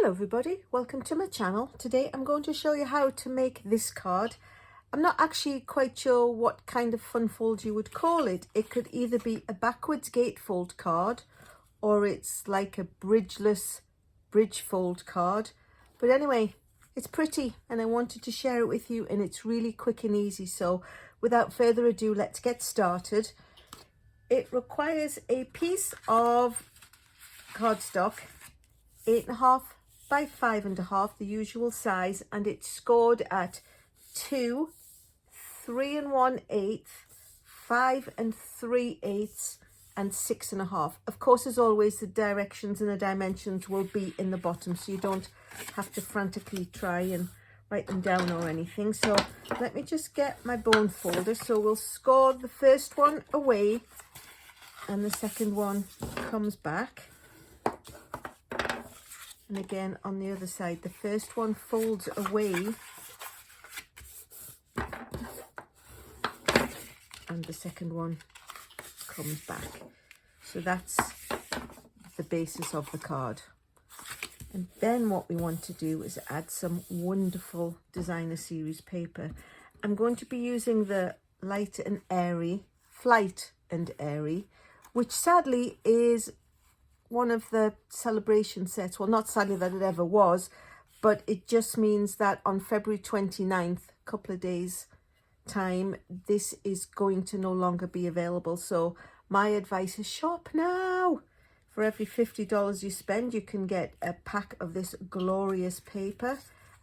Hello everybody, welcome to my channel. Today I'm going to show you how to make this card. I'm not actually quite sure what kind of fun fold you would call it. It could either be a backwards gatefold card or it's like a bridgeless bridge fold card. But anyway, it's pretty and I wanted to share it with you, and it's really quick and easy. So without further ado, let's get started. It requires a piece of cardstock, 8.5 by 5.5, the usual size, and it's scored at 2, 3 1/8, 5 3/8, and 6.5. Of course, as always, the directions and the dimensions will be in the bottom, so you don't have to frantically try and write them down or anything. So let me just get my bone folder. So we'll score the first one away and the second one comes back. And again, on the other side, the first one folds away and the second one comes back. So that's the basis of the card. And then what we want to do is add some wonderful designer series paper. I'm going to be using the Light and Airy, Flight and Airy, which sadly is one of the Sale-a-Bration sets. Well, not sadly that it ever was, but it just means that on February 29th, a couple of days time, this is going to no longer be available. So my advice is shop now. For every $50 you spend, you can get a pack of this glorious paper,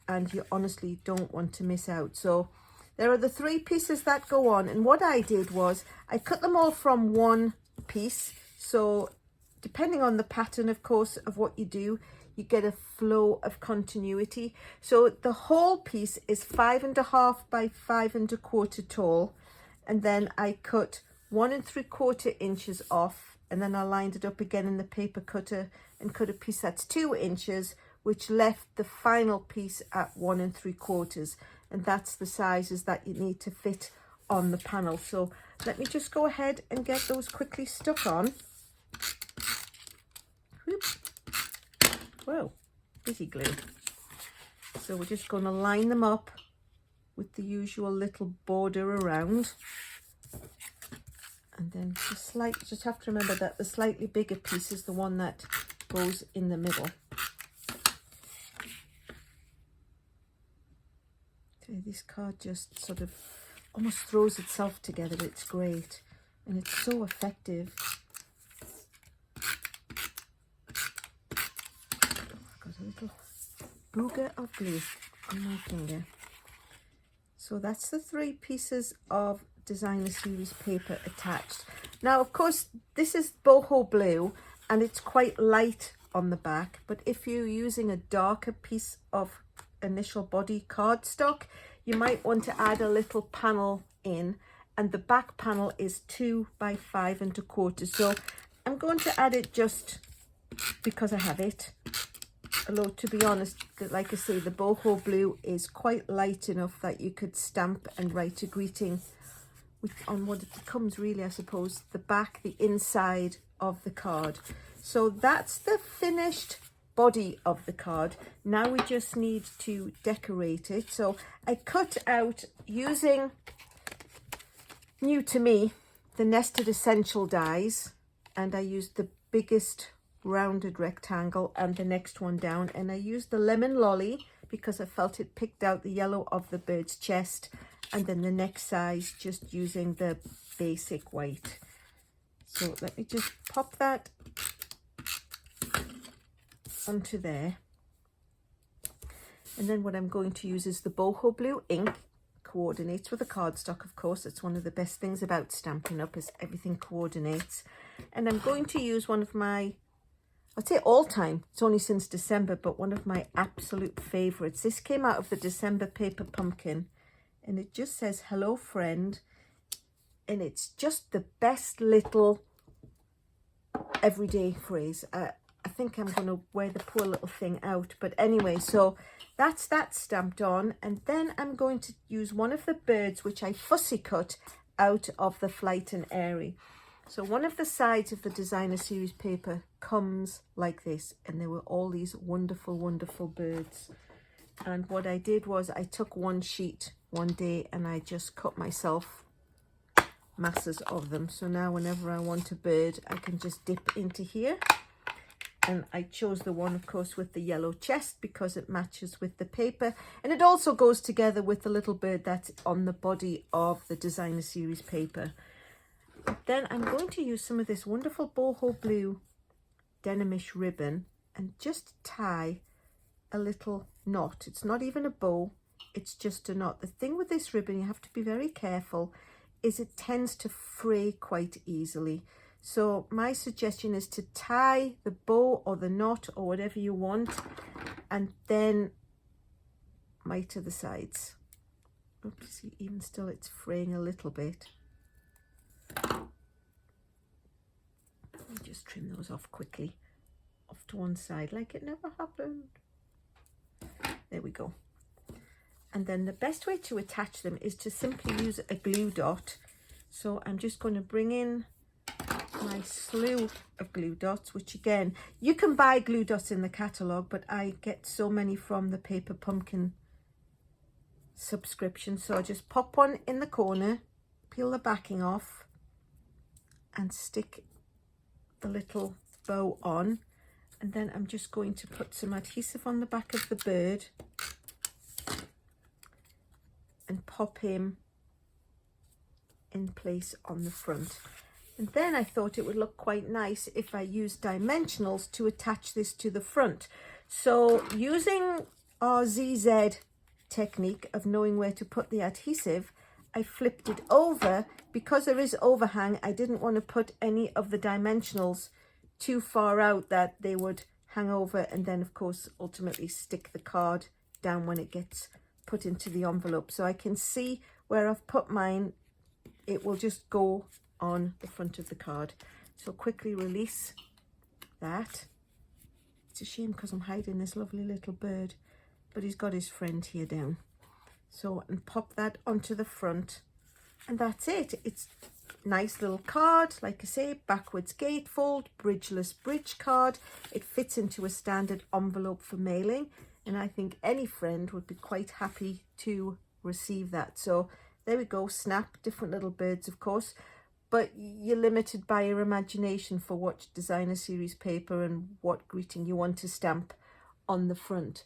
and you honestly don't want to miss out. So there are the 3 pieces that go on, and what I did was I cut them all from one piece. So depending on the pattern, of course, of what you do, you get a flow of continuity. So the whole piece is 5.5 by 5.25 tall, and then I cut 1 3/4 inches off, and then I lined it up again in the paper cutter and cut a piece that's 2 inches, which left the final piece at 1 3/4, and that's the sizes that you need to fit on the panel. So let me just go ahead and get those quickly stuck on. Whoop. Whoa, busy glue. So we're just going to line them up with the usual little border around, and then just have to remember that the slightly bigger piece is the one that goes in the middle. Okay, this card just sort of almost throws itself together. It's great and it's so effective. A little booger of glue on my finger. So that's the 3 pieces of designer series paper attached. Now, of course, this is boho blue and it's quite light on the back, but if you're using a darker piece of initial body cardstock, you might want to add a little panel in, and the back panel is 2 by 5.25. So I'm going to add it just because I have it. Although, to be honest, like I say, the boho blue is quite light enough that you could stamp and write a greeting on what it becomes, really, I suppose, the back, the inside of the card. So that's the finished body of the card. Now we just need to decorate it. So I cut out, using, new to me, the Nested Essential dies, and I used the biggest rounded rectangle and the next one down, and I used the Lemon Lolly because I felt it picked out the yellow of the bird's chest, and then the next size just using the basic white. So let me just pop that onto there, and then what I'm going to use is the boho blue ink. Coordinates with the cardstock, of course. It's one of the best things about Stampin' Up! Is everything coordinates. And I'm going to use one of my, I'd say all time, it's only since December, but one of my absolute favorites. This came out of the December paper pumpkin, and it just says hello friend, and it's just the best little everyday phrase. I think I'm going to wear the poor little thing out, but anyway, so that's that stamped on. And then I'm going to use one of the birds which I fussy cut out of the Flight and Airy. So one of the sides of the designer series paper comes like this, and there were all these wonderful, wonderful birds. And what I did was I took one sheet one day and I just cut myself masses of them. So now whenever I want a bird, I can just dip into here. And I chose the one, of course, with the yellow chest because it matches with the paper. And it also goes together with the little bird that's on the body of the designer series paper. Then I'm going to use some of this wonderful boho blue denimish ribbon and just tie a little knot. It's not even a bow, it's just a knot. The thing with this ribbon, you have to be very careful, is it tends to fray quite easily. So my suggestion is to tie the bow or the knot or whatever you want, and then miter the sides. Oops, see, even still it's fraying a little bit. Let me just trim those off quickly, off to one side like it never happened. There we go. And then the best way to attach them is to simply use a glue dot. So I'm just going to bring in my slew of glue dots, which again, you can buy glue dots in the catalogue, but I get so many from the Paper Pumpkin subscription. So I just pop one in the corner, peel the backing off and stick the little bow on. And then I'm just going to put some adhesive on the back of the bird and pop him in place on the front. And then I thought it would look quite nice if I used dimensionals to attach this to the front. So using our ZZ technique of knowing where to put the adhesive, I flipped it over. Because there is overhang, I didn't want to put any of the dimensionals too far out that they would hang over and then of course ultimately stick the card down when it gets put into the envelope. So I can see where I've put mine, it will just go on the front of the card. So quickly release that. It's a shame because I'm hiding this lovely little bird, but he's got his friend here down. So, and pop that onto the front, and that's it. It's nice little card, like I say, backwards gatefold, bridgeless bridge card. It fits into a standard envelope for mailing, and I think any friend would be quite happy to receive that. So there we go, snap, different little birds of course, but you're limited by your imagination for what designer series paper and what greeting you want to stamp on the front.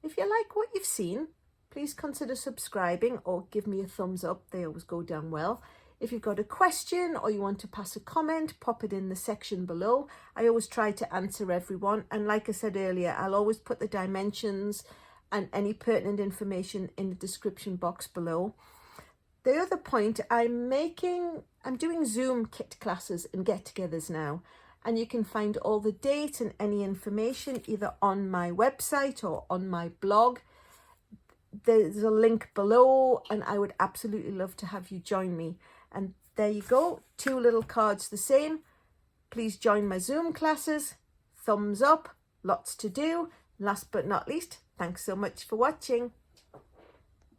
If you like what you've seen, please consider subscribing or give me a thumbs up. They always go down well. If you've got a question or you want to pass a comment, pop it in the section below. I always try to answer everyone. And like I said earlier, I'll always put the dimensions and any pertinent information in the description box below. The other point, I'm doing Zoom kit classes and get-togethers now. And you can find all the dates and any information either on my website or on my blog. There's a link below and I would absolutely love to have you join me. And there you go, 2 little cards the same. Please join my Zoom classes. Thumbs up, lots to do. Last but not least, thanks so much for watching.